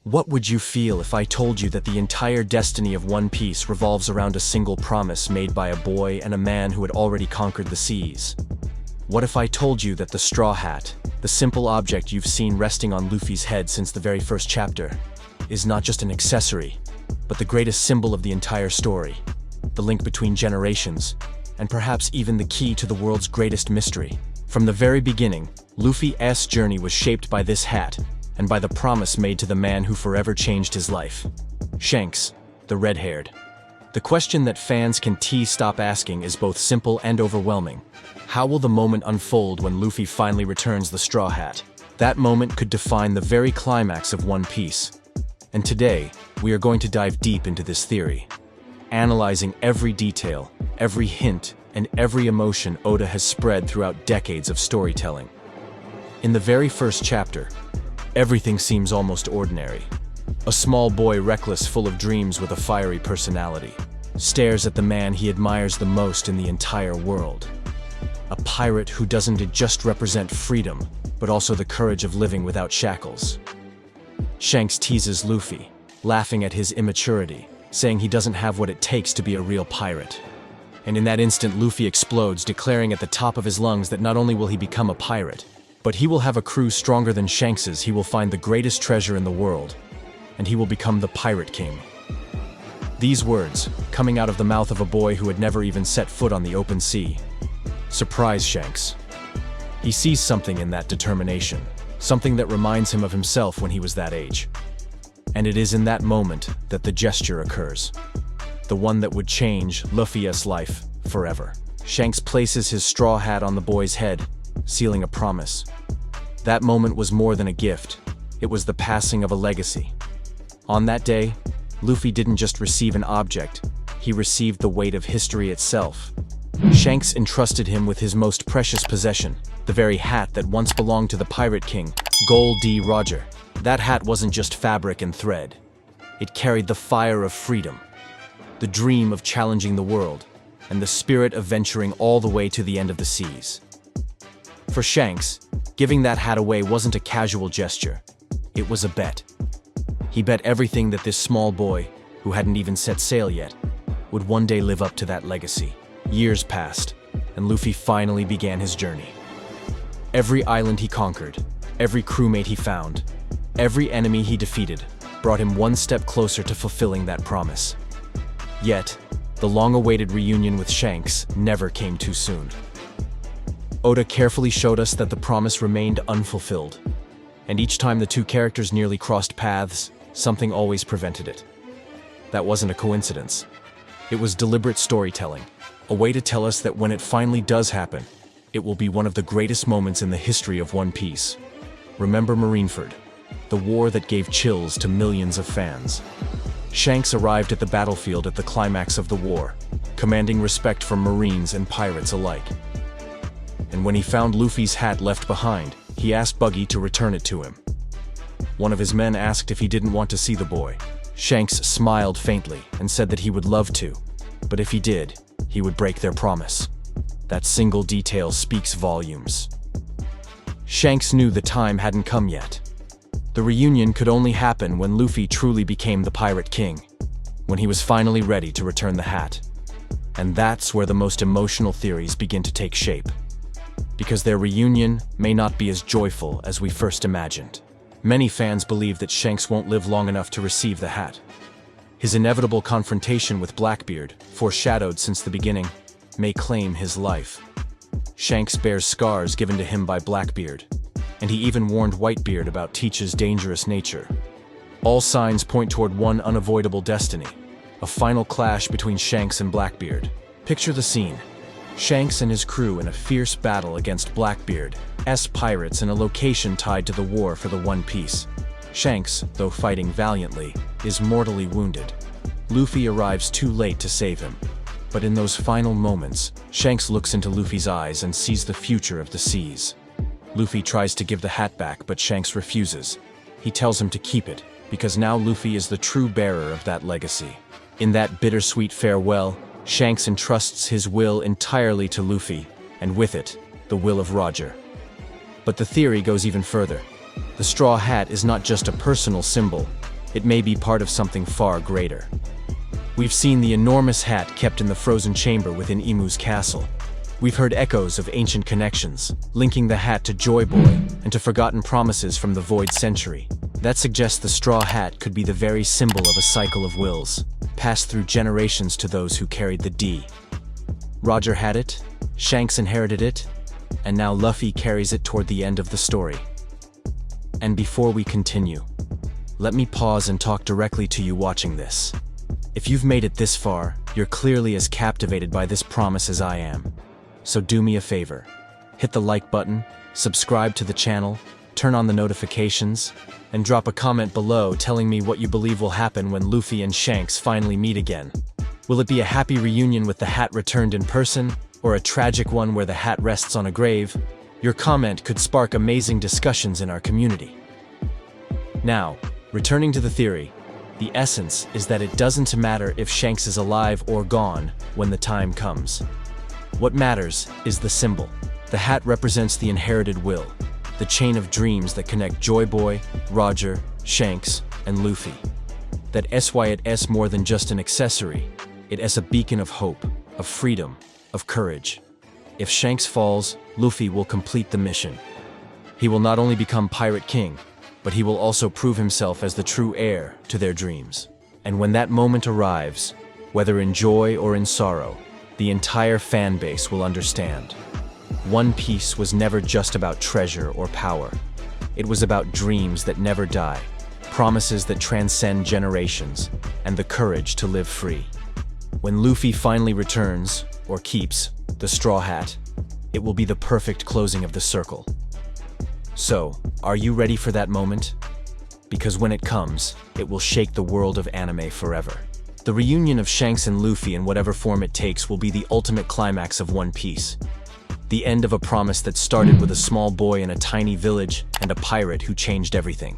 What would you feel if I told you that the entire destiny of One Piece revolves around a single promise made by a boy and a man who had already conquered the seas? What if I told you that the Straw Hat, the simple object you've seen resting on Luffy's head since the very first chapter, is not just an accessory, but the greatest symbol of the entire story, the link between generations, and perhaps even the key to the world's greatest mystery? From the very beginning, Luffy's journey was shaped by this hat, and by the promise made to the man who forever changed his life. Shanks, the red-haired. The question that fans can stop asking is both simple and overwhelming. How will the moment unfold when Luffy finally returns the Straw Hat? That moment could define the very climax of One Piece. And today, we are going to dive deep into this theory, analyzing every detail, every hint, and every emotion Oda has spread throughout decades of storytelling. In the very first chapter, everything seems almost ordinary. A small boy reckless, full of dreams with a fiery personality, stares at the man he admires the most in the entire world. A pirate who doesn't just represent freedom, but also the courage of living without shackles. Shanks teases Luffy, laughing at his immaturity, saying he doesn't have what it takes to be a real pirate. And in that instant, Luffy explodes, declaring at the top of his lungs that not only will he become a pirate, but he will have a crew stronger than Shanks's. He will find the greatest treasure in the world, and he will become the Pirate King. These words, coming out of the mouth of a boy who had never even set foot on the open sea, surprise Shanks. He sees something in that determination, something that reminds him of himself when he was that age. And it is in that moment that the gesture occurs, the one that would change Luffy's life forever. Shanks places his straw hat on the boy's head, sealing a promise. That moment was more than a gift. It was the passing of a legacy. On that day, Luffy didn't just receive an object, he received the weight of history itself. Shanks entrusted him with his most precious possession, the very hat that once belonged to the Pirate King, Gol D. Roger. That hat wasn't just fabric and thread. It carried the fire of freedom, the dream of challenging the world, and the spirit of venturing all the way to the end of the seas. For Shanks, giving that hat away wasn't a casual gesture. It was a bet. He bet everything that this small boy, who hadn't even set sail yet, would one day live up to that legacy. Years passed, and Luffy finally began his journey. Every island he conquered, every crewmate he found, every enemy he defeated, brought him one step closer to fulfilling that promise. Yet, the long-awaited reunion with Shanks never came too soon. Oda carefully showed us that the promise remained unfulfilled, and each time the two characters nearly crossed paths, something always prevented it. That wasn't a coincidence. It was deliberate storytelling, a way to tell us that when it finally does happen, it will be one of the greatest moments in the history of One Piece. Remember Marineford, the war that gave chills to millions of fans. Shanks arrived at the battlefield at the climax of the war, commanding respect from Marines and pirates alike. And when he found Luffy's hat left behind, he asked Buggy to return it to him. One of his men asked if he didn't want to see the boy. Shanks smiled faintly and said that he would love to, but if he did, he would break their promise. That single detail speaks volumes. Shanks knew the time hadn't come yet. The reunion could only happen when Luffy truly became the Pirate King, when he was finally ready to return the hat. And that's where the most emotional theories begin to take shape. Because their reunion may not be as joyful as we first imagined. Many fans believe that Shanks won't live long enough to receive the hat. His inevitable confrontation with Blackbeard, foreshadowed since the beginning, may claim his life. Shanks bears scars given to him by Blackbeard, and he even warned Whitebeard about Teach's dangerous nature. All signs point toward one unavoidable destiny, a final clash between Shanks and Blackbeard. Picture the scene. Shanks and his crew in a fierce battle against Blackbeard's pirates in a location tied to the war for the One Piece. Shanks, though fighting valiantly, is mortally wounded. Luffy arrives too late to save him. But in those final moments, Shanks looks into Luffy's eyes and sees the future of the seas. Luffy tries to give the hat back, but Shanks refuses. He tells him to keep it, because now Luffy is the true bearer of that legacy. In that bittersweet farewell, Shanks entrusts his will entirely to Luffy, and with it, the will of Roger. But the theory goes even further. The straw hat is not just a personal symbol, it may be part of something far greater. We've seen the enormous hat kept in the frozen chamber within Imu's castle. We've heard echoes of ancient connections, linking the hat to Joy Boy and to forgotten promises from the Void Century. That suggests the straw hat could be the very symbol of a cycle of wills, passed through generations to those who carried the D. Roger had it, Shanks inherited it, and now Luffy carries it toward the end of the story. And before we continue, let me pause and talk directly to you watching this. If you've made it this far, you're clearly as captivated by this promise as I am. So do me a favor. Hit the like button, subscribe to the channel, turn on the notifications, and drop a comment below telling me what you believe will happen when Luffy and Shanks finally meet again. Will it be a happy reunion with the hat returned in person, or a tragic one where the hat rests on a grave? Your comment could spark amazing discussions in our community. Now, returning to the theory, the essence is that it doesn't matter if Shanks is alive or gone when the time comes. What matters is the symbol. The hat represents the inherited will, the chain of dreams that connect Joy Boy, Roger, Shanks, and Luffy. That is why it is more than just an accessory. It is a beacon of hope, of freedom, of courage. If Shanks falls, Luffy will complete the mission. He will not only become Pirate King, but he will also prove himself as the true heir to their dreams. And when that moment arrives, whether in joy or in sorrow, the entire fan base will understand. One Piece was never just about treasure or power. It was about dreams that never die, promises that transcend generations, and the courage to live free. When Luffy finally returns, or keeps, the straw hat, it will be the perfect closing of the circle. So, are you ready for that moment? Because when it comes, it will shake the world of anime forever. The reunion of Shanks and Luffy in whatever form it takes will be the ultimate climax of One Piece. The end of a promise that started with a small boy in a tiny village and a pirate who changed everything.